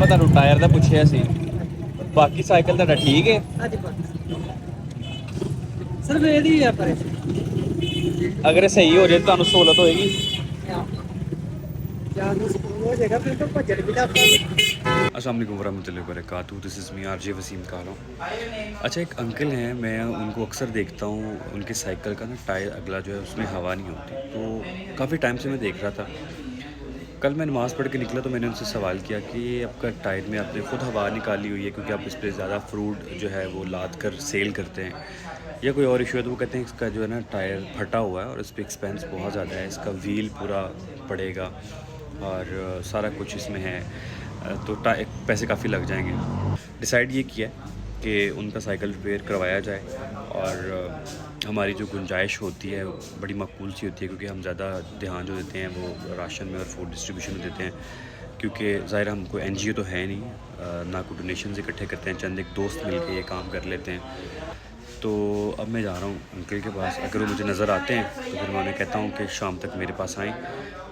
ਮੈਂ ਤੁਹਾਨੂੰ ਟਾਇਰ ਦਾ ਪੁੱਛਿਆ ਸੀ, ਬਾਕੀ ਸਾਈਕਲ ਤੁਹਾਡਾ ਠੀਕ ਹੈ? ਹਾਂਜੀ ਸਿਰਫ ਇਹਦੀ ਆ ਪਰ ਅਗਰ ਇਹ ਸਹੀ ਹੋ ਜਾਏ ਤਾਂ ਤੁਹਾਨੂੰ ਸਹੂਲਤ ਹੋਏਗੀ। ਜਾਂ ਨੂੰ ਸਕੂਲ ਹੋ ਜਾਏਗਾ ਫਿਰ ਤਾਂ ਭੱਜਣ ਵੀ ਦਾ अस्सलाम वालेकुम वरहमतुल्लाहि वबरकातुहू। This is me RJ Wasim Kalo. अच्छा, एक अंकल हैं, मैं उनको अक्सर देखता हूँ, उनके साइकिल का ना टायर अगला जो है उसमें हवा नहीं होती, तो काफ़ी टाइम से मैं देख रहा था। कल मैं नमाज़ पढ़ के निकला तो मैंने उनसे सवाल किया कि आपका टायर में आपने ख़ुद हवा निकाली हुई है क्योंकि आप इस पर ज़्यादा फ्रूट जो है वो लाद कर सेल करते हैं, या कोई और इशू है? तो वो कहते हैं इसका जो है ना टायर फटा हुआ है और इस पर एक्सपेंस बहुत ज़्यादा है, इसका व्हील पूरा पड़ेगा और सारा कुछ इसमें है, तो पैसे काफ़ी लग जाएंगे। डिसाइड ये किया कि उनका साइकिल रिपेयर करवाया जाए और हमारी जो गुंजाइश होती है बड़ी मकबूल सी होती है, क्योंकि हम ज़्यादा ध्यान जो देते हैं वो राशन में और फूड डिस्ट्रीब्यूशन में देते हैं, क्योंकि ज़ाहिर हम कोई NGO तो है नहीं, ना कोई डोनेशन इकट्ठे करते हैं, चंद एक दोस्त मिल के ये काम कर लेते हैं। तो अब मैं जा रहा हूँ अंकल के पास, अगर वो मुझे नज़र आते हैं तो फिर मैं उन्हें कहता हूँ कि शाम तक मेरे पास आएँ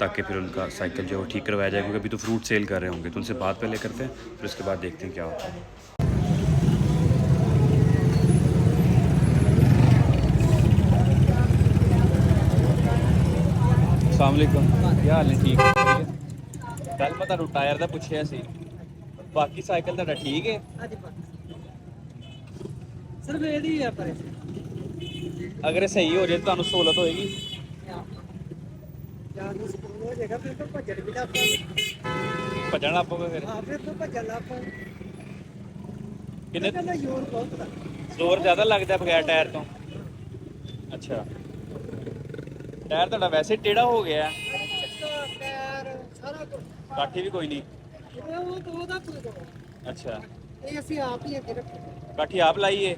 ताकि फिर उनका साइकिल जो है वो ठीक करवाया जाए, क्योंकि अभी तो फ्रूट सेल कर रहे होंगे, तो उनसे बात पहले करते हैं, फिर उसके बाद देखते हैं क्या होता है। अस्सलाम वालेकुम, क्या हाल है? ठीक है। कल मैं ਤੁਹਾਨੂੰ ਟਾਇਰ ਦਾ ਪੁੱਛਿਆ ਸੀ, ਬਾਕੀ ਸਾਈਕਲ ਤੁਹਾਡਾ ਠੀਕ ਹੈ? ਹਾਂਜੀ ਸਿਰਫ ਇਹਦੀ ਆ ਪਰ ਅਗਰ ਇਹ ਸਹੀ ਹੋ ਜਾਏ ਤਾਂ ਤੁਹਾਨੂੰ ਸਹੂਲਤ ਹੋਏਗੀ। ਜਾਂ ਨੂੰ ਸਕੂਲ ਹੋ ਜਾਏਗਾ ਫਿਰ ਤਾਂ ਭੱਜਣ ਵੀ ਦਾ ਭੱਜਣ ਲੱਗ ਪਓਗੇ ਫਿਰ? ਹਾਂ ਫਿਰ ਤਾਂ ਭੱਜਣ ਲੱਗ ਪਓ। ਕਿੰਨੇ ਕਹਿੰਦਾ ਜ਼ੋਰ ਬਹੁਤ ਦਾ ਜ਼ੋਰ ਜ਼ਿਆਦਾ ਲੱਗਦਾ ਬਗੈਰ ਟਾਇਰ ਤੋਂ? ਅੱਛਾ, ਟਾਇਰ ਤੁਹਾਡਾ ਵੈਸੇ ਟੇੜਾ ਹੋ ਗਿਆ, ਪੈਰ ਸਾਰਾ ਕੁਝ ਕਾਠੀ ਵੀ ਕੋਈ ਨਹੀਂ? ਉਹ ਤਾਂ ਉਹਦਾ ਕੋਈ ਅੱਛਾ, ਇਹ ਅਸੀਂ ਆਪ ਹੀ ਅੱਗੇ ਰੱਖੇ ਕਾਠੀ ਆਪ ਲਾਈਏ?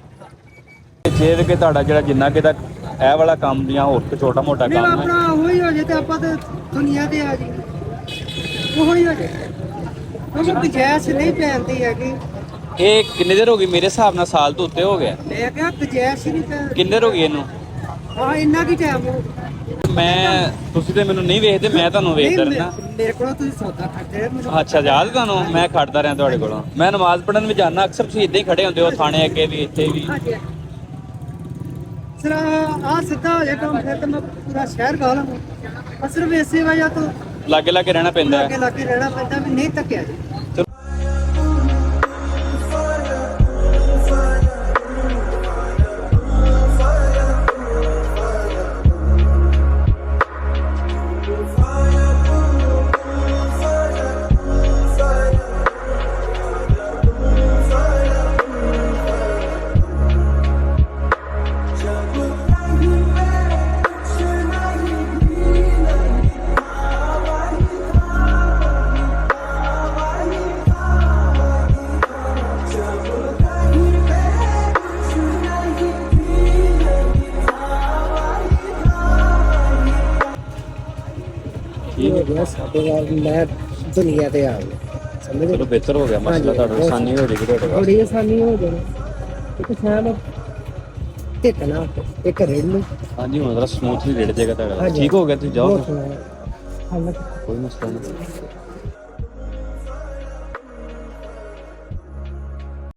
ਜੇ ਕਿ ਤੁਹਾਡਾ ਜਿਹੜਾ ਜਿੰਨਾ ਕਿ ਤੱਕ ਇਹ ਵਾਲਾ ਕੰਮ ਜਾਂ ਹੋਰ ਕੋਈ ਛੋਟਾ ਮੋਟਾ ਮੇਰਾ ਕੰਮ ਹੈ, ਆਪਣਾ ਉਹੀ ਹੋ ਜੇ ਤੇ ਆਪਾਂ ਤੇ ਦੁਨੀਆ ਤੇ ਆ ਜੀ ਉਹ ਹੀ ਹੋ ਜੇ ਕਿਉਂਕਿ ਗੁੰਜਾਇਸ਼ ਨਹੀਂ ਪੈਂਦੀ ਹੈਗੀ। ਇਹ ਕਿੰਨੇ ਦੇਰ ਹੋ ਗਈ? ਮੇਰੇ ਹਿਸਾਬ ਨਾਲ ਸਾਲ ਤੋਂ ਉੱਤੇ ਹੋ ਗਿਆ। ਮੈਂ ਕਿਹਾ ਗੁੰਜਾਇਸ਼ ਹੀ ਨਹੀਂ ਪੈਂਦੀ। ਕਿੰਨੇ ਦੇਰ ਹੋ ਗਈ ਇਹਨੂੰ? ਹਾਂ ਇੰਨਾ ਕੀ ਟਾਈਮ ਹੋ ਮੈਂ ਤੁਸੀਂ ਤੇ ਮੈਨੂੰ ਨਹੀਂ ਵੇਖਦੇ, ਮੈਂ ਤੁਹਾਨੂੰ ਵੇਖਦਾ ਰਹਿਣਾ। ਮੇਰੇ ਕੋਲੋਂ ਤੁਸੀਂ ਸੌਦਾ ਖਰਚੇ ਮੈਨੂੰ ਅੱਛਾ, ਯਾਦ ਤੁਹਾਨੂੰ ਮੈਂ ਖੜਦਾ ਰਿਹਾ ਤੁਹਾਡੇ ਕੋਲੋਂ, ਮੈਂ ਨਮਾਜ਼ ਪੜ੍ਹਨ ਵੀ ਜਾਂਦਾ ਅਕਸਰ, ਤੁਸੀਂ ਇੱਦਾਂ ਹੀ ਖੜੇ ਹੁੰਦੇ ਹੋ ਥਾਣੇ ਅੱਗੇ ਵੀ, ਇੱਥੇ ਵੀ। ਸਰ ਆ ਸਿੱਧਾ ਹੋ ਜਾ ਕੰਮ ਫਿਰ ਤਾਂ ਮੈਂ ਪੂਰਾ ਸ਼ਹਿਰ ਗਾ ਲਵਾਂ। ਸਿਰਫ ਇਸੇ ਵਜ੍ਹਾ ਤੋਂ ਲਾਗੇ ਲਾਗੇ ਰਹਿਣਾ ਪੈਂਦਾ ਹੈ। ਲਾਗੇ ਰਹਿਣਾ ਪੈਂਦਾ ਵੀ ਨਹੀਂ ਤੱਕਿਆ ਜੀ। ਸਾਡੇ ਨਾਲ ਮੈਂ ਦੁਨੀਆ ਤੇ ਆ ਗਿਆ ਸਮਝ ਚਲੋ ਬਿਹਤਰ ਹੋ ਗਿਆ ਮਸਲਾ, ਤੁਹਾਡਾ ਆਸਾਨੀ ਹੋ ਜਾਏਗੀ ਤੁਹਾਡੇ ਥੋੜੀ ਆਸਾਨੀ ਹੋ ਜਾਣੀ ਇੱਕ ਸ਼ਾਮ ਟਿਕਣਾ ਇੱਕ ਰੇਡ ਨੂੰ। ਹਾਂਜੀ, ਹੁਣ ਜ਼ਰਾ ਸਮੂਥਲੀ ਰੇੜ ਜਾਏਗਾ ਤੁਹਾਡਾ। ਠੀਕ ਹੋ ਗਿਆ, ਤੁਸੀਂ ਜਾਓ, ਕੋਈ ਮਸਲਾ ਨਹੀਂ।